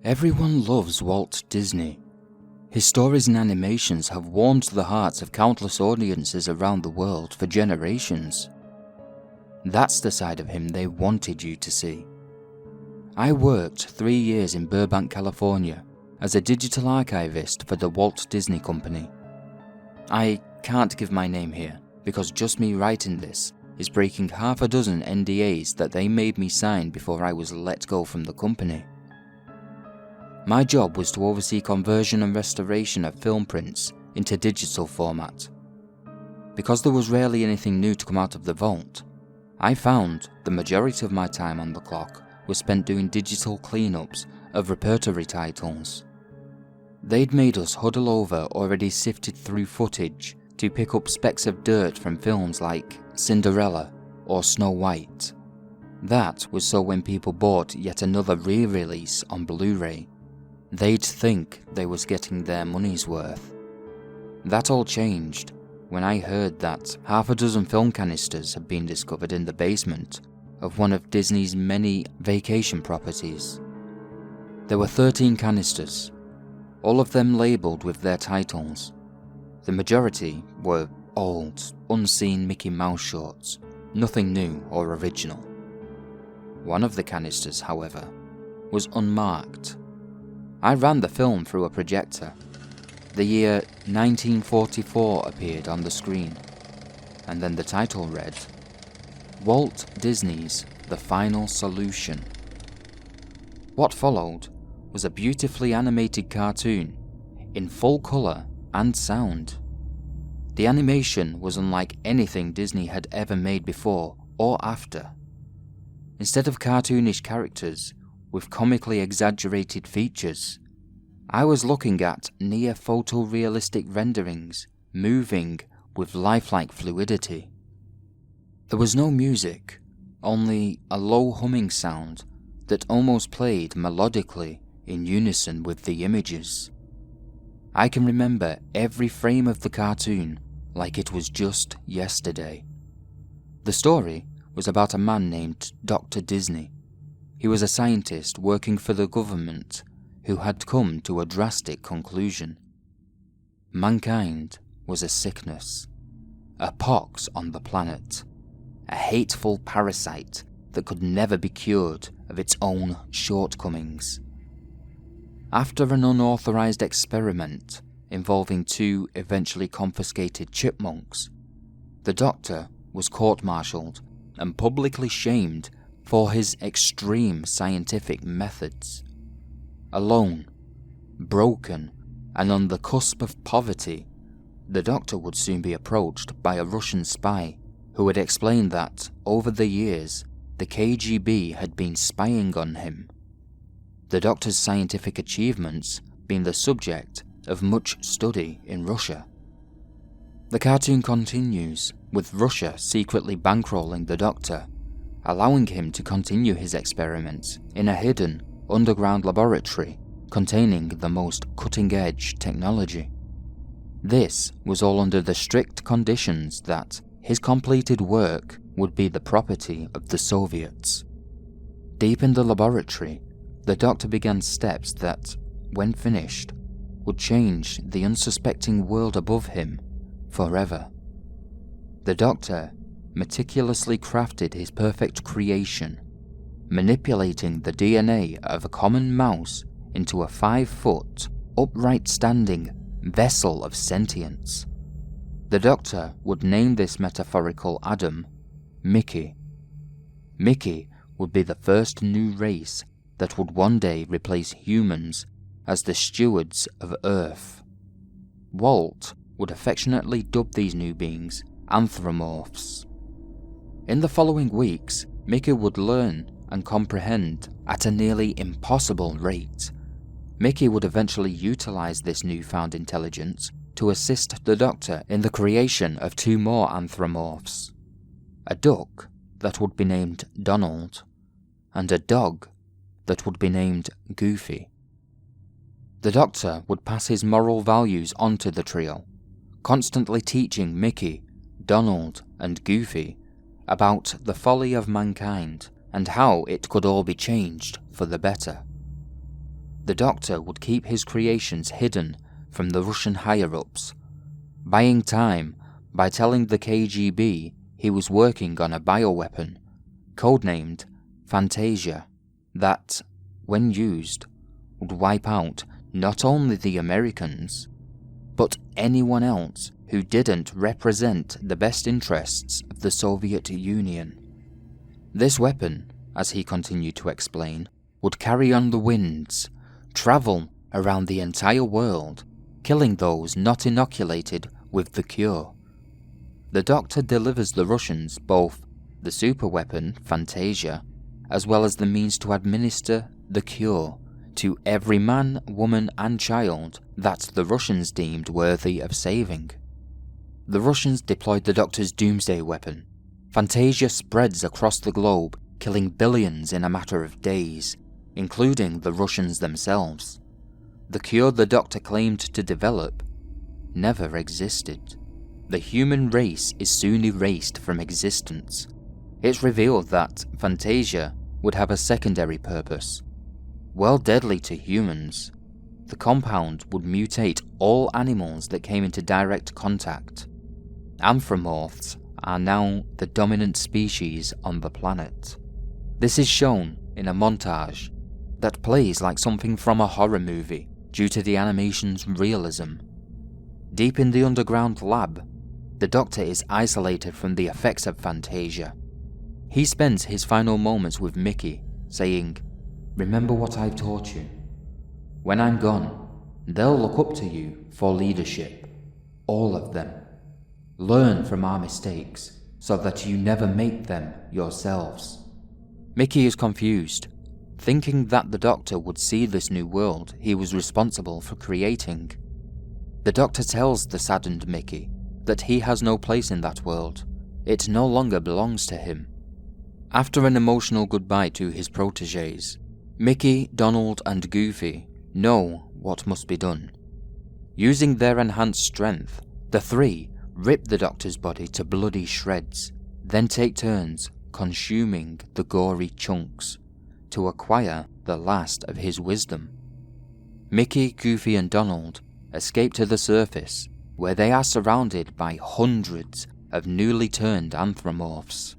Everyone loves Walt Disney. His stories and animations have warmed the hearts of countless audiences around the world for generations. That's the side of him they wanted you to see. I worked 3 years in Burbank, California as a digital archivist for the Walt Disney Company. I can't give my name here because just me writing this is breaking half a dozen NDAs that they made me sign before I was let go from the company. My job was to oversee conversion and restoration of film prints into digital format. Because there was rarely anything new to come out of the vault, I found the majority of my time on the clock was spent doing digital cleanups of repertory titles. They'd made us huddle over already sifted through footage to pick up specks of dirt from films like Cinderella or Snow White. That was so when people bought yet another re-release on Blu-ray, they'd think they was getting their money's worth. That all changed when I heard that half a dozen film canisters had been discovered in the basement of one of Disney's many vacation properties. There were 13 canisters, all of them labelled with their titles. The majority were old, unseen Mickey Mouse shorts, nothing new or original. One of the canisters, however, was unmarked. I ran the film through a projector. The year 1944 appeared on the screen, and then the title read, Walt Disney's The Final Solution. What followed was a beautifully animated cartoon, in full colour and sound. The animation was unlike anything Disney had ever made before or after. Instead of cartoonish characters with comically exaggerated features, I was looking at near photorealistic renderings moving with lifelike fluidity. There was no music, only a low humming sound that almost played melodically in unison with the images. I can remember every frame of the cartoon like it was just yesterday. The story was about a man named Dr. Disney. He was a scientist working for the government who had come to a drastic conclusion. Mankind was a sickness, a pox on the planet, a hateful parasite that could never be cured of its own shortcomings. After an unauthorized experiment involving 2 eventually confiscated chipmunks, the doctor was court-martialed and publicly shamed for his extreme scientific methods. Alone, broken, and on the cusp of poverty, the doctor would soon be approached by a Russian spy who had explained that, over the years, the KGB had been spying on him. The doctor's scientific achievements being the subject of much study in Russia. The cartoon continues, with Russia secretly bankrolling the doctor, allowing him to continue his experiments in a hidden, underground laboratory containing the most cutting-edge technology. This was all under the strict conditions that his completed work would be the property of the Soviets. Deep in the laboratory, the doctor began steps that, when finished, would change the unsuspecting world above him forever. The doctor meticulously crafted his perfect creation, manipulating the DNA of a common mouse into a 5-foot, upright-standing vessel of sentience. The doctor would name this metaphorical Adam Mickey. Mickey would be the first new race that would one day replace humans as the stewards of Earth. Walt would affectionately dub these new beings anthropomorphs. In the following weeks, Mickey would learn and comprehend at a nearly impossible rate. Mickey would eventually utilize this newfound intelligence to assist the Doctor in the creation of 2 more anthropomorphs, a duck that would be named Donald, and a dog that would be named Goofy. The Doctor would pass his moral values onto the trio, constantly teaching Mickey, Donald, and Goofy about the folly of mankind and how it could all be changed for the better. the Doctor would keep his creations hidden from the Russian higher-ups, buying time by telling the KGB he was working on a bioweapon, codenamed Fantasia, that, when used, would wipe out not only the Americans, but anyone else who didn't represent the best interests of the Soviet Union. This weapon, as he continued to explain, would carry on the winds, travel around the entire world, killing those not inoculated with the cure. The Doctor delivers the Russians both the superweapon, Fantasia, as well as the means to administer the cure to every man, woman and child that the Russians deemed worthy of saving. The Russians deployed the Doctor's doomsday weapon. Fantasia spreads across the globe, killing billions in a matter of days, including the Russians themselves. The cure the Doctor claimed to develop never existed. The human race is soon erased from existence. It's revealed that Fantasia would have a secondary purpose. While deadly to humans, the compound would mutate all animals that came into direct contact. Anthropomorphs are now the dominant species on the planet. This is shown in a montage that plays like something from a horror movie due to the animation's realism. Deep in the underground lab, the Doctor is isolated from the effects of Fantasia. He spends his final moments with Mickey, saying, "Remember what I've taught you. When I'm gone, they'll look up to you for leadership. All of them. Learn from our mistakes so that you never make them yourselves." Mickey is confused, thinking that the Doctor would see this new world he was responsible for creating. The Doctor tells the saddened Mickey that he has no place in that world. It no longer belongs to him. After an emotional goodbye to his protégés, Mickey, Donald and Goofy know what must be done. Using their enhanced strength, the three rip the Doctor's body to bloody shreds, then take turns consuming the gory chunks to acquire the last of his wisdom. Mickey, Goofy and Donald escape to the surface, where they are surrounded by hundreds of newly turned anthropomorphs.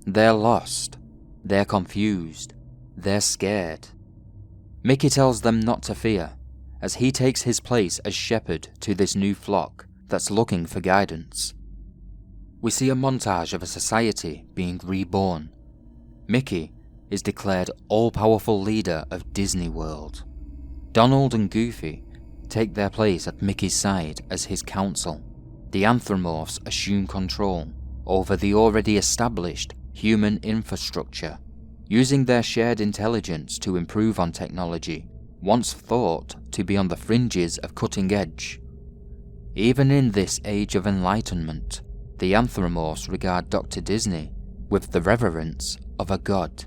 They're lost, they're confused, they're scared. Mickey tells them not to fear, as he takes his place as shepherd to this new flock that's looking for guidance. We see a montage of a society being reborn. Mickey is declared all-powerful leader of Disney World. Donald and Goofy take their place at Mickey's side as his counsel. The anthropomorphs assume control over the already established human infrastructure, using their shared intelligence to improve on technology, once thought to be on the fringes of cutting edge. Even in this age of enlightenment, the anthropomorphs regard Dr. Disney with the reverence of a god.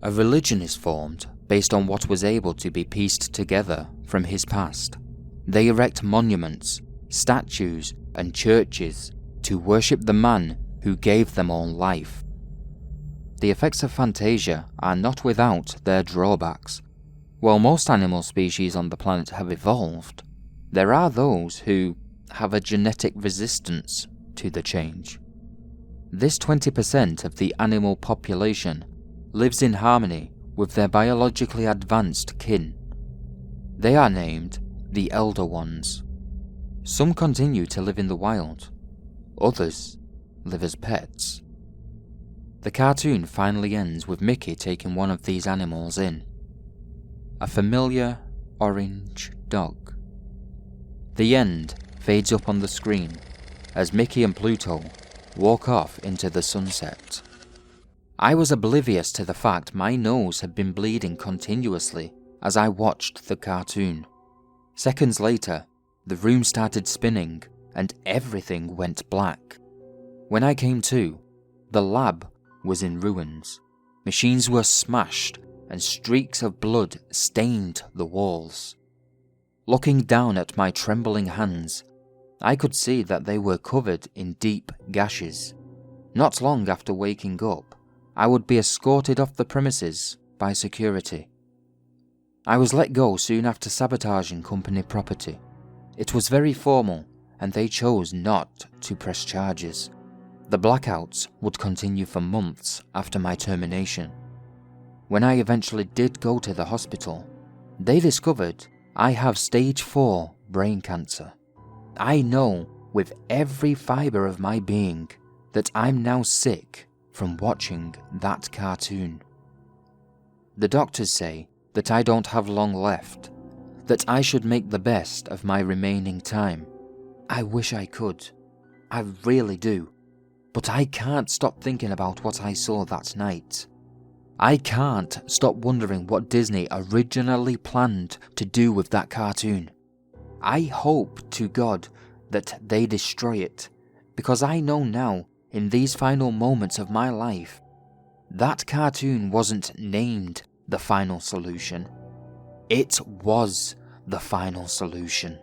A religion is formed based on what was able to be pieced together from his past. They erect monuments, statues, and churches to worship the man who gave them all life. The effects of Fantasia are not without their drawbacks. While most animal species on the planet have evolved, there are those who have a genetic resistance to the change. This 20% of the animal population lives in harmony with their biologically advanced kin. They are named the Elder Ones. Some continue to live in the wild, others live as pets. The cartoon finally ends with Mickey taking one of these animals in. A familiar orange dog. The end fades up on the screen as Mickey and Pluto walk off into the sunset. I was oblivious to the fact my nose had been bleeding continuously as I watched the cartoon. Seconds later, the room started spinning and everything went black. When I came to, the lab was in ruins. Machines were smashed and streaks of blood stained the walls. Looking down at my trembling hands, I could see that they were covered in deep gashes. Not long after waking up, I would be escorted off the premises by security. I was let go soon after sabotaging company property. It was very formal, and they chose not to press charges. The blackouts would continue for months after my termination. When I eventually did go to the hospital, they discovered I have stage 4 brain cancer. I know with every fibre of my being that I'm now sick from watching that cartoon. The doctors say that I don't have long left, that I should make the best of my remaining time. I wish I could. I really do. But I can't stop thinking about what I saw that night. I can't stop wondering what Disney originally planned to do with that cartoon. I hope to God that they destroy it, because I know now, in these final moments of my life, that cartoon wasn't named the final solution. It was the final solution.